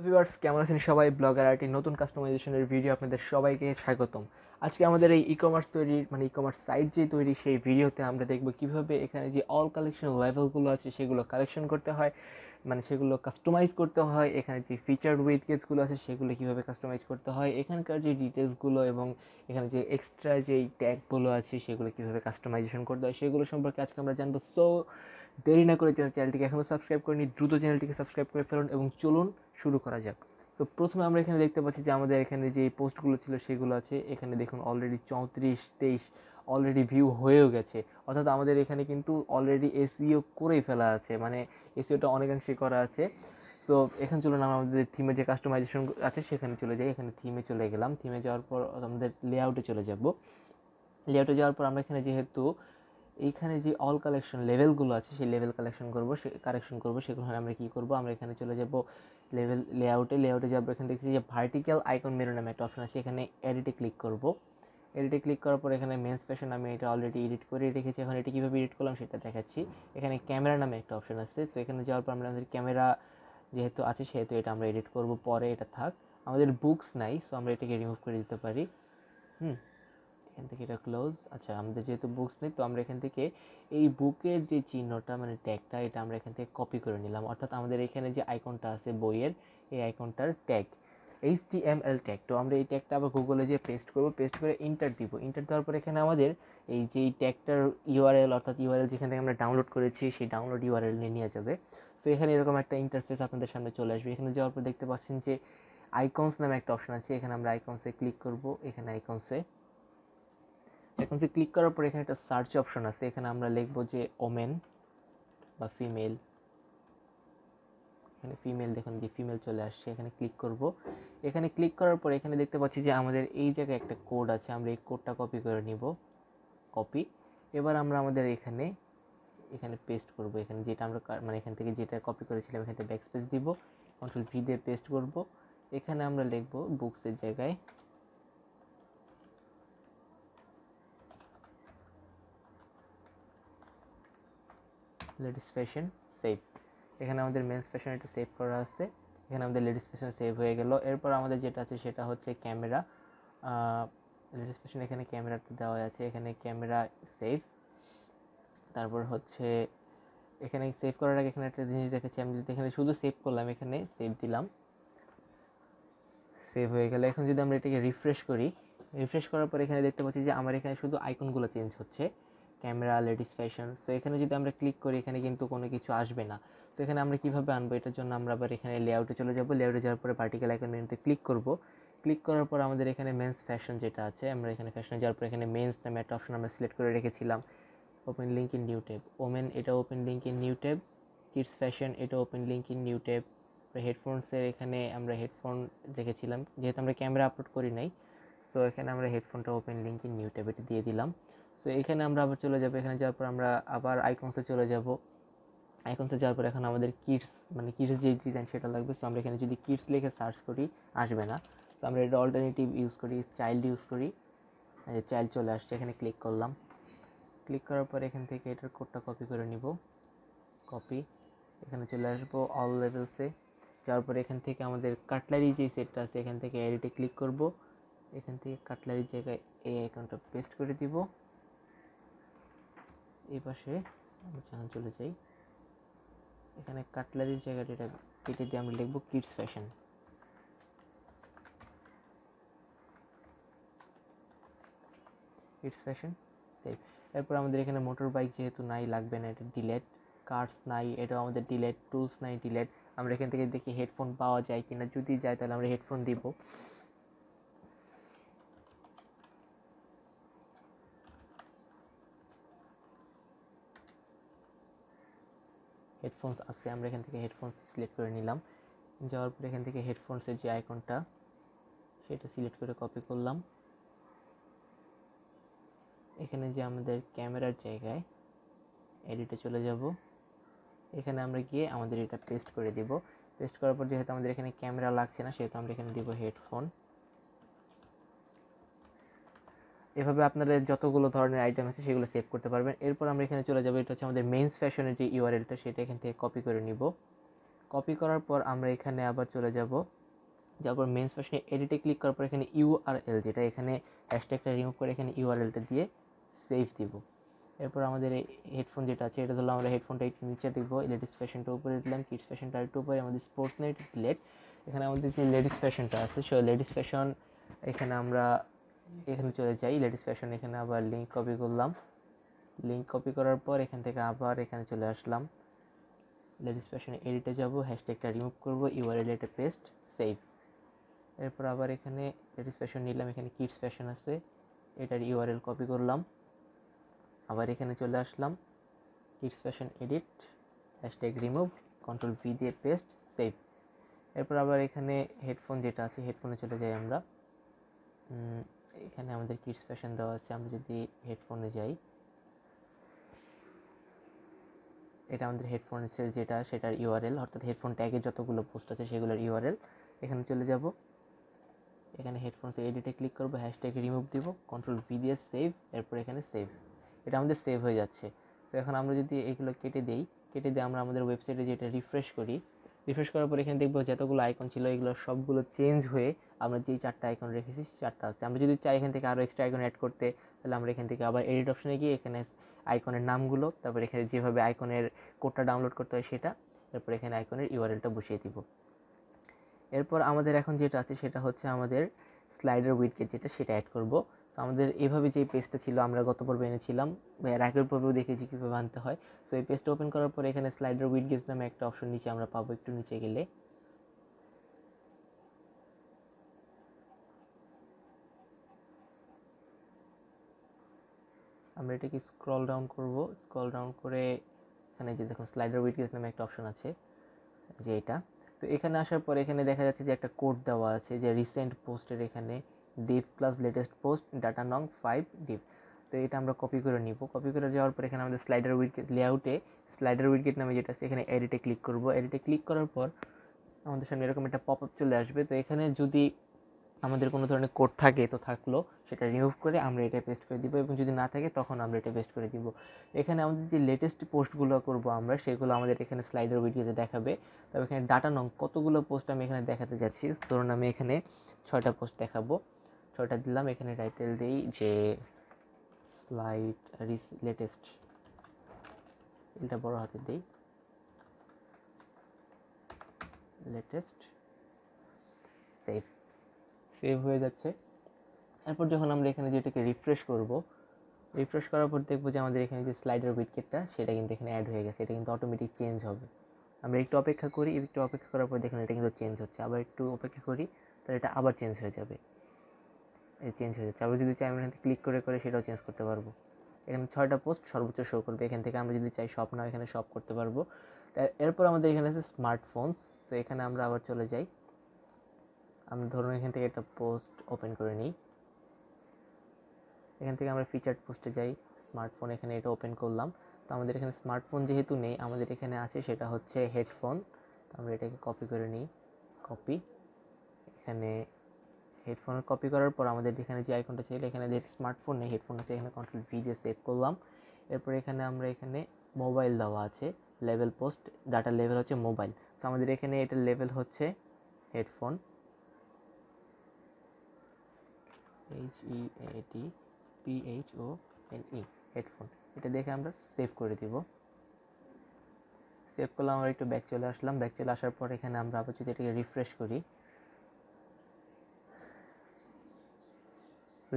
Viewers, কেমন আছেন সবাই? ব্লগার আর্টের নতুন কাস্টমাইজেশনের ভিডিও আপনাদের সবাইকে স্বাগতম। আজকে আমাদের এই ই-কমার্স তৈরির ই-কমার্স সাইট যে তৈরি সেই ভিডিওতে আমরা দেখব কিভাবে এখানে যে অল কালেকশন লেভেলগুলো আছে সেগুলো কালেকশন করতে হয়, সেগুলো কাস্টমাইজ করতে হয়। এখানে যে ফিচার উইথ কেসগুলো আছে সেগুলো কিভাবে কাস্টমাইজ করতে হয়, এখানকার যে ডিটেলসগুলো এবং এখানে যে এক্সট্রা যেই ট্যাগগুলো আছে সেগুলো কিভাবে কাস্টমাইজেশন করতে হয় সেগুলো সম্পর্কে আজকে আমরা জানবো। সো দেরি না করে চ্যানেলটিকে এখনও সাবস্ক্রাইব করেনি, দ্রুত চ্যানেলটিকে সাবস্ক্রাইব করে ফেলুন এবং চলুন শুরু করা যাক। তো প্রথমে আমরা এখানে দেখতে পাচ্ছি যে আমাদের এখানে যে পোস্টগুলো ছিল সেগুলো আছে। এখানে দেখুন অলরেডি 34-23 অলরেডি ভিউ হয়েও গেছে, অর্থাৎ আমাদের এখানে কিন্তু অলরেডি এসইও করেই ফেলা আছে, এসইওটা অনেকাংশে করা আছে। সো এখানে চলুন আমরা আমাদের থিমের যে কাস্টমাইজেশন আছে সেখানে চলে যাই। এখানে থিমে চলে গেলাম, থিমে যাওয়ার পর আমাদের লেআউটে চলে যাব। লেআউটে যাওয়ার পর আমরা এখানে যেহেতু এইখানে যে অল কালেকশন লেভেলগুলো আছে সেই লেভেল কারেকশন করবো সেগুলো আমরা কী করবো, আমরা এখানে চলে যাব লেআউটে যাবো। এখানে দেখছি যে ভার্টিক্যাল আইকন মেনু নামে একটা অপশন আছে, এখানে এডিটে ক্লিক করব। এডিটে ক্লিক করার পর এখানে মেন্স ফ্যাশন আমি এটা অলরেডি এডিট করে রেখেছি। এখন এটা কীভাবে এডিট করলাম সেটা দেখাচ্ছি। এখানে ক্যামেরা নামে একটা অপশন আছে, তো এখানে যাওয়ার পর আমাদের ক্যামেরা যেহেতু আছে সেহেতু এটা আমরা এডিট করব, পরে এটা থাক। আমাদের বুকস নাই, সো আমরা এটাকে রিমুভ করে দিতে পারি। এখান থেকে এটা ক্লোজ। আচ্ছা, আমাদের যেহেতু বুকস নেই তো আমরা এখান থেকে এই বুকের যে চিহ্নটা ট্যাগটা এটা আমরা এখান থেকে কপি করে নিলাম, অর্থাৎ আমাদের এখানে যে আইকনটা আছে বইয়ের, এই আইকনটার ট্যাগ HTML ট্যাগ। তো আমরা এই ট্যাগটা আবার গুগলে যে পেস্ট করব, পেস্ট করে ইন্টার দিব। ইন্টার দেওয়ার পর এখানে আমাদের এই যে ট্যাগটার ইউআরএল, অর্থাৎ ইউআরএল যেখান থেকে আমরা ডাউনলোড করেছি সেই ডাউনলোড ইউআরএল নিয়ে যাবে। সো এখানে এরকম একটা ইন্টারফেস আপনাদের সামনে চলে আসবে। এখানে যাওয়ার পর দেখতে পাচ্ছেন যে আইকনস নামে একটা অপশন আছে, এখানে আমরা আইকনসে ক্লিক করব। এখানে আইকনসে ক্লিক করার পর এখানে একটা সার্চ অপশন আছে, এখানে আমরা লিখবো যে ওমেন বা ফিমেল। এখানে ফিমেল, দেখুন যে ফিমেল চলে আসছে, এখানে ক্লিক করব। এখানে ক্লিক করার পর এখানে দেখতে পাচ্ছি যে আমাদের এই জায়গায় একটা কোড আছে, আমরা এই কোডটা কপি করে নিব। কপি। এবার আমরা আমাদের এখানে পেস্ট করব। এখানে যেটা আমরা এখান থেকে যেটা কপি করেছিলাম এখান থেকে ব্যাকস্পেস দিব, কন্ট্রোল ভি দিয়ে পেস্ট করব। এখানে আমরা লিখবো বুকসের জায়গায় লেডিস ফ্যাশন সেভ। এখানে আমাদের মেন্স ফ্যাশন এটা সেভ করা আছে, এখানে আমাদের লেডিস ফ্যাশন সেভ হয়ে গেল। এরপর আমাদের যেটা আছে সেটা হচ্ছে ক্যামেরা। লেডিস ফ্যাশন এখানে ক্যামেরাটা দেওয়া আছে, এখানে ক্যামেরা সেভ। তারপর হচ্ছে এখানে সেভ করার আগে এখানে একটা জিনিস দেখেছি, আমি যদি এখানে শুধু সেভ করলাম, এখানে সেভ দিলাম, সেভ হয়ে গেল। এখন যদি আমরা এটাকে রিফ্রেশ করি, রিফ্রেশ করার পর এখানে দেখতে পাচ্ছি যে আমার এখানে শুধু আইকনগুলো চেঞ্জ হচ্ছে, ক্যামেরা, লেডিস ফ্যাশন। সো এখানে যদি আমরা ক্লিক করি এখানে কিন্তু কোনো কিছু আসবে না। সো এখানে আমরা কীভাবে আনবো, এটার জন্য আমরা আবার এখানে লেআউটে চলে যাব। লেআউটে যাওয়ার পরে ভার্টিক্যাল আইকন মেনুতে ক্লিক করব। ক্লিক করার পর আমাদের এখানে মেন্স ফ্যাশন যেটা আছে, আমরা এখানে ফ্যাশনে যাওয়ার পর এখানে মেন্স নামে একটা অপশন আমরা সিলেক্ট করে রেখেছিলাম। Open link in new tab. Women এটা open link in new tab. Kids fashion এটা open link in new tab. হেডফোনসের এখানে আমরা হেডফোন রেখেছিলাম, যেহেতু আমরা ক্যামেরা আপলোড করি নাই, সো এখানে আমরা হেডফোনটা open link in new tab এটা দিয়ে দিলাম। সো এখানে আমরা আবার চলে যাব, এখানে যাওয়ার পর আমরা আবার আইকনসে চলে যাব। আইকনসে যাওয়ার পর এখন আমাদের কিডস কিডস যে ডিজাইন সেটা লাগবে। সো আমরা এখানে যদি কিডস লিখে সার্চ করি আসবে না, সো আমরা এটা অল্টারনেটিভ ইউজ করি, চাইল্ড ইউজ করি। চাইল্ড চলে আসছে, এখানে ক্লিক করলাম। ক্লিক করার পর এখান থেকে এটার কোডটা কপি করে নিব, কপি। এখানে চলে আসবো অল লেভেলসে। যাওয়ার পরে এখান থেকে আমাদের কাটলারি যে সেটটা আছে এখান থেকে এডিটে ক্লিক করব। এখান থেকে কাটলারির জায়গায় এই আইকনটা পেস্ট করে দিব। এই পাশে আমরা চ্যানেল চলে যাই, এখানে কাটলারির জায়গাটা এটা কেটে দিয়ে আমরা লিখবো kids fashion. Kids fashion save. এরপর আমাদের এখানে মোটর বাইক যেহেতু নাই, লাগবে না, এটা ডিলেট। কার্স নাই, এটাও আমাদের ডিলেট। টুলস নাই, ডিলেট। আমরা এখান থেকে দেখি হেডফোন পাওয়া যায় কিনা, যদি যায় তাহলে আমরা হেডফোন দিব। হেডফোনস আছে, আমরা এখান থেকে হেডফোনস সিলেক্ট করে নিলাম। যাওয়ার পর এখান থেকে হেডফোনসের যে আইকনটা সেটা সিলেক্ট করে কপি করলাম। এখানে যে আমাদের ক্যামেরার জায়গায় এডিটে চলে যাব, এখানে আমরা গিয়ে আমাদের এটা পেস্ট করে দিব। পেস্ট করার পর যেহেতু আমাদের এখানে ক্যামেরা লাগছে না সেহেতু আমরা এখানে দিব হেডফোন। এভাবে আপনাদের যতগুলো ধরনের আইটেম আছে সেগুলো সেভ করতে পারবেন। এরপর আমরা এখানে চলে যাব, এটা হচ্ছে আমাদের মেন্স ফ্যাশনের যে ইউআরএলটা সেটা এখান থেকে কপি করে নিব। কপি করার পর আমরা এখানে আবার চলে যাব যাওয়ার পর মেন্স ফ্যাশনে এডিটে ক্লিক করার পর এখানে ইউআরএল, যেটা এখানে হ্যাশট্যাগটা রিমুভ করে এখানে ইউআরএলটা দিয়ে সেভ দিব। এরপর আমাদের এই হেডফোন যেটা আছে, এটা ধরলাম আমরা হেডফোনটা একটু নিচে দিব, লেডিস ফ্যাশনটা উপরে দিলাম, কিডস ফ্যাশনটা একটু উপরে, আমাদের স্পোর্টস নেট ডিলেট। এখানে আমাদের যে লেডিস ফ্যাশনটা আছে সে লেডিস ফ্যাশন এখানে আমরা এখানে চলে যাই, লেডিস ফ্যাশন এখানে আবার লিঙ্ক কপি করলাম, লিঙ্ক কপি করার পর এখান থেকে আবার এখানে চলে আসলাম, লেডিস ফ্যাশনে এডিটে যাব, হ্যাশট্যাগটা রিমুভ করব, ইউআরএল এটা পেস্ট, সেভ। এরপর আবার এখানে লেডিস ফ্যাশন নিলাম, এখানে কিডস ফ্যাশন আছে, এটার ইউআরএল কপি করলাম, আবার এখানে চলে আসলাম, kids fashion edit, hashtag remove, control V দিয়ে পেস্ট, সেভ। এরপর আবার এখানে হেডফোন যেটা আছে হেডফোনে চলে যাই আমরা, এখানে আমাদের কিডস ফ্যাশন দেওয়া আছে, আমরা যদি হেডফোনে যাই, এটা আমাদের হেডফোনসের যেটা সেটার ইউআরএল, অর্থাৎ হেডফোন ট্যাগে যতগুলো পোস্ট আছে সেগুলোর ইউআরএল। এখানে চলে যাব, এখানে হেডফোনসে এডিটে ক্লিক করব, হ্যাশট্যাগ রিমুভ দিব, কন্ট্রোল ভি দিয়ে সেভ, এরপর এখানে সেভ, এটা আমাদের সেভ হয়ে যাচ্ছে। তো এখন আমরা যদি এগুলো কেটে দিয়ে আমরা আমাদের ওয়েবসাইটে যেটা রিফ্রেশ করার পর এখানে দেখবো যতগুলো আইকন ছিল এগুলো সবগুলো চেঞ্জ হয়ে আমরা যেই 4টা আইকন রেখেছি 4টা আছে। আমরা যদি চাই এখান থেকে আরও এক্সট্রা আইকন অ্যাড করতে, তাহলে আমরা এখান থেকে আবার এডিট অপশনে গিয়ে এখানে আইকনের নামগুলো, তারপর এখানে যেভাবে আইকনের কোডটা ডাউনলোড করতে হয় সেটা, এরপর এখানে আইকনের ইউআরএলটা বসিয়ে দিব। এরপর আমাদের এখন যেটা আছে সেটা হচ্ছে আমাদের স্লাইডার উইডগেট, যেটা সেটা অ্যাড করব। সো আমাদের এইভাবে যে পেজটা ছিল আমরা গত পর্বে এনেছিলাম, এর আগের পর্বেও দেখেছি কীভাবে আনতে হয়। সো এই পেজটা ওপেন করার পর এখানে স্লাইডার উইডগেট নামে একটা অপশন নিচে আমরা পাবো, একটু নিচে গেলে আমরা এটাকে স্ক্রল ডাউন করব, স্ক্রল ডাউন করে এখানে যে দেখুন স্লাইডার উইডগেট নামে একটা অপশন আছে, যে এটা। তো এখানে আসার পর এখানে দেখা যাচ্ছে যে একটা কোড দেওয়া আছে, যে রিসেন্ট পোস্টের এখানে deep plus latest post data নং 5 ডিপ। তো এটা আমরা কপি করে নিব, কপি করে যাওয়ার পর এখানে আমাদের স্লাইডার উইডগেট লেআউটে স্লাইডার উইডগেট নামে যেটা আছে এখানে এডিটে ক্লিক করব, এডিটে ক্লিক করার পর আমাদের সামনে এরকম একটা পপ আপ চলে আসবে। তো এখানে যদি আমাদের কোনো ধরনের কোড থাকে তো থাকলো সেটা রিমুভ করে আমরা এটা পেস্ট করে দিব, এবং যদি না থাকে তখন আমরা এটা পেস্ট করে দিব। এখানে আমাদের যে লেটেস্ট পোস্টগুলো করব আমরা সেগুলো আমাদের এখানে স্লাইডার ভিডিওতে দেখাবে। তবে এখানে ডাটা নং কতগুলো পোস্ট আমি এখানে দেখাতে যাচ্ছি, ধরুন আমি এখানে 6টা পোস্ট দেখাবো, 6টা দিলাম, এখানে টাইটেল দিই যে স্লাইড লেটেস্ট, এটা বড় হাতে দিই, লেটেস্ট, সেভ হয়ে যাচ্ছে। এরপর যখন আমরা এখানে যেটাকে রিফ্রেশ করার পর দেখবো যে আমাদের এখানে যে স্লাইডার উইডগেটটা সেটা কিন্তু এখানে অ্যাড হয়ে গেছে, এটা কিন্তু অটোমেটিক চেঞ্জ হবে। আমরা একটু অপেক্ষা করি, একটু অপেক্ষা করার পর দেখুন এটা কিন্তু চেঞ্জ হচ্ছে, আবার একটু অপেক্ষা করি তাহলে এটা আবার চেঞ্জ হয়ে যাবে, চেঞ্জ হয়ে যাচ্ছে। আবার যদি চাই আমরা এখান থেকে ক্লিক করে সেটাও চেঞ্জ করতে পারবো। এখানে 6টা পোস্ট সর্বোচ্চ শো করবে, এখান থেকে আমরা যদি চাই সব না এখানে সব করতে পারবো। এরপর আমাদের এখানে আছে স্মার্টফোনস। সো এখানে আমরা আবার চলে যাই, আমরা ধরুন এখান থেকে একটা পোস্ট ওপেন করে নিই, এখান থেকে আমরা ফিচার্ড পোস্টে যাই, স্মার্টফোন, এখানে এটা ওপেন করলাম। তো আমাদের এখানে স্মার্টফোন যেহেতু নেই, আমাদের এখানে আছে সেটা হচ্ছে হেডফোন। তো আমরা এটাকে কপি করে নিই, কপি, এখানে হেডফোনের কপি করার পর আমাদের এখানে যে আইকনটা ছিল এখানে যেহেতু স্মার্টফোন নেই হেডফোন আছে, এখানে কন্ট্রোল ভি দিয়ে সেভ করলাম। এরপর এখানে আমরা এখানে মোবাইল দেওয়া আছে, লেভেল পোস্ট ডাটা লেভেল হচ্ছে মোবাইল। তো আমাদের এখানে এটার লেভেল হচ্ছে হেডফোন, HEADPHONE, হেডফোন, এটা দেখে আমরা সেভ করে দিব। সেভ করলাম, আমরা একটু ব্যাক চলে আসলাম, ব্যাক চলে আসার পর এখানে আমরা আবার যদি এটাকে রিফ্রেশ করি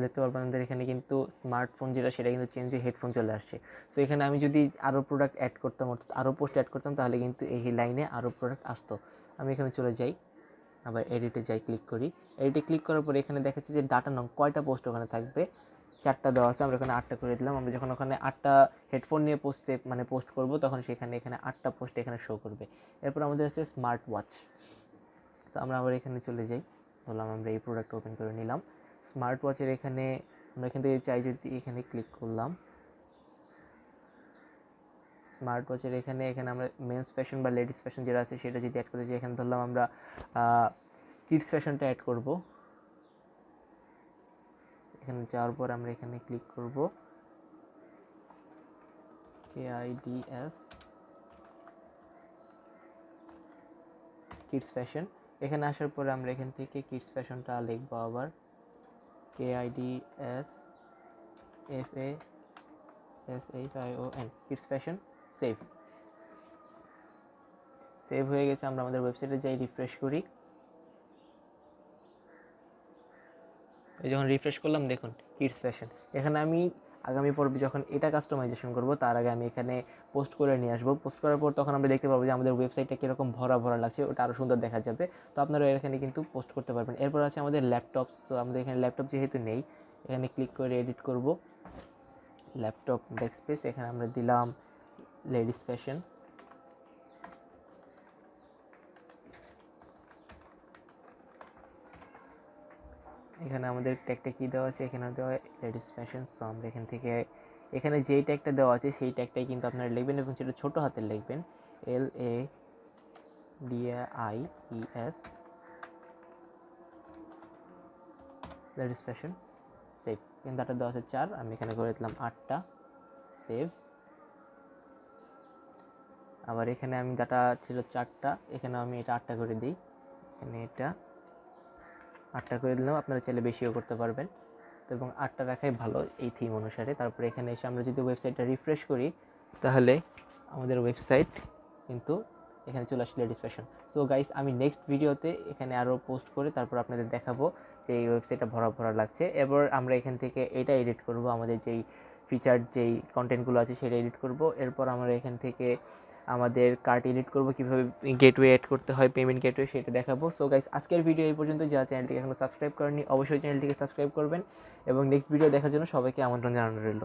দেখতে পারবেন আমাদের এখানে কিন্তু স্মার্টফোন যেটা সেটা কিন্তু চেঞ্জ হয়ে হেডফোন চলে আসছে। সো এখানে আমি যদি আরও প্রোডাক্ট অ্যাড করতাম, অর্থাৎ আরও পোস্ট অ্যাড করতাম, তাহলে কিন্তু এই লাইনে আরও প্রোডাক্ট আসতো। আমি এখানে চলে যাই, আবার এডিটে যাই, ক্লিক করি, এডিটে ক্লিক করার পরে এখানে দেখাচ্ছে যে ডাটা নং কয়টা পোস্ট ওখানে থাকবে, 4টা দেওয়া আছে, আমরা এখানে 8টা করে দিলাম। আমরা যখন ওখানে 8টা হেডফোন নিয়ে পোস্ট করব তখন সেখানে এখানে 8টা পোস্ট এখানে শো করবে। এরপর আমাদের আছে স্মার্ট ওয়াচ। তো আমরা আবার এখানে চলে যাই, বললাম আমরা এই প্রোডাক্ট ওপেন করে নিলাম। স্মার্ট ওয়াচের এখানে আমরা এখান থেকে চাই যদি এখানে ক্লিক করলাম, স্মার্ট ওয়াচের এখানে আমরা মেন্স ফ্যাশন বা লেডিস ফ্যাশন যেটা আছে সেটা যদি অ্যাড করতে চাই, এখানে ধরলাম আমরা কিডস ফ্যাশনটা অ্যাড করব। এখানে যাওয়ার পর আমরা এখানে ক্লিক করব, KIDS কিডস ফ্যাশন, এখানে আসার পরে আমরা এখান থেকে কিডস ফ্যাশনটা লিখবো আবার KIDSFASHION কিডস ফ্যাশন। সেভ হয়ে গেছে। আমরা আমাদের ওয়েবসাইটে যাই, রিফ্রেশ করি। যখন রিফ্রেশ করলাম দেখুন কিডস ফ্যাশন। এখানে আমি আগামী পর্বে যখন এটা কাস্টমাইজেশন করব তার আগে আমি এখানে পোস্ট করে নিয়ে আসবো। পোস্ট করার পর তখন আমরা দেখতে পাবো যে আমাদের ওয়েবসাইটটা কীরকম ভরা ভরা লাগছে, ওটা আরও সুন্দর দেখা যাবে। তো আপনারা এখানে কিন্তু পোস্ট করতে পারবেন। এরপর আছে আমাদের ল্যাপটপস। তো আমাদের এখানে ল্যাপটপ যেহেতু নেই, এখানে ক্লিক করে এডিট করব। ল্যাপটপ ডেস্কস্পেস, এখানে আমরা দিলাম লেডিস ফ্যাশন। এখানে আমাদের ট্যাগটা কী দেওয়া আছে, এখানে দেওয়া লেডিস ফ্যাশন। সো আমরা এখান থেকে এখানে যেই ট্যাগটা দেওয়া আছে সেই ট্যাগটাই কিন্তু আপনারা লিখবেন এবং সেটা ছোটো হাতের লিখবেন, LADIES লেডিস ফ্যাশন। সেভ। এখানে ডাটা দেওয়া আছে 4, আমি এখানে করে দিলাম 8টা। সেভ। আবার এখানে আমি ডাটা ছিল 4টা, এখানে আমি এটা 8টা করে দিই। এখানে এটা 8টা করে দিলাম, আপনারা চাইলে বেশিও করতে পারবেন। তো এবং 8টা রাখাই ভালো এই থিম অনুসারে। তারপরে এখানে এসে আমরা যদি ওয়েবসাইটটা রিফ্রেশ করি তাহলে আমাদের ওয়েবসাইট কিন্তু এখানে চলে আসে লেডিস ফ্যাশন। সো গাইস, আমি নেক্সট ভিডিওতে এখানে আরও পোস্ট করে তারপর আপনাদের দেখাবো যে এই ওয়েবসাইটটা ভরা ভরা লাগছে। এবার আমরা এখান থেকে এটা এডিট করব, আমাদের যেই ফিচার যেই কন্টেন্টগুলো আছে সেটা এডিট করব। এরপর আমরা এখান থেকে আমাদের কার্ট এডিট করব, কীভাবে গেটওয়ে অ্যাড করতে হয়, পেমেন্ট গেটওয়ে, সেটা দেখাবো। সো গাইস, আজকের ভিডিও এই পর্যন্ত। যারা চ্যানেলটিকে এখনো সাবস্ক্রাইব করেনি অবশ্যই চ্যানেলটিকে সাবস্ক্রাইব করবেন এবং নেক্সট ভিডিও দেখার জন্য সবাইকে আমন্ত্রণ জানানো রইল।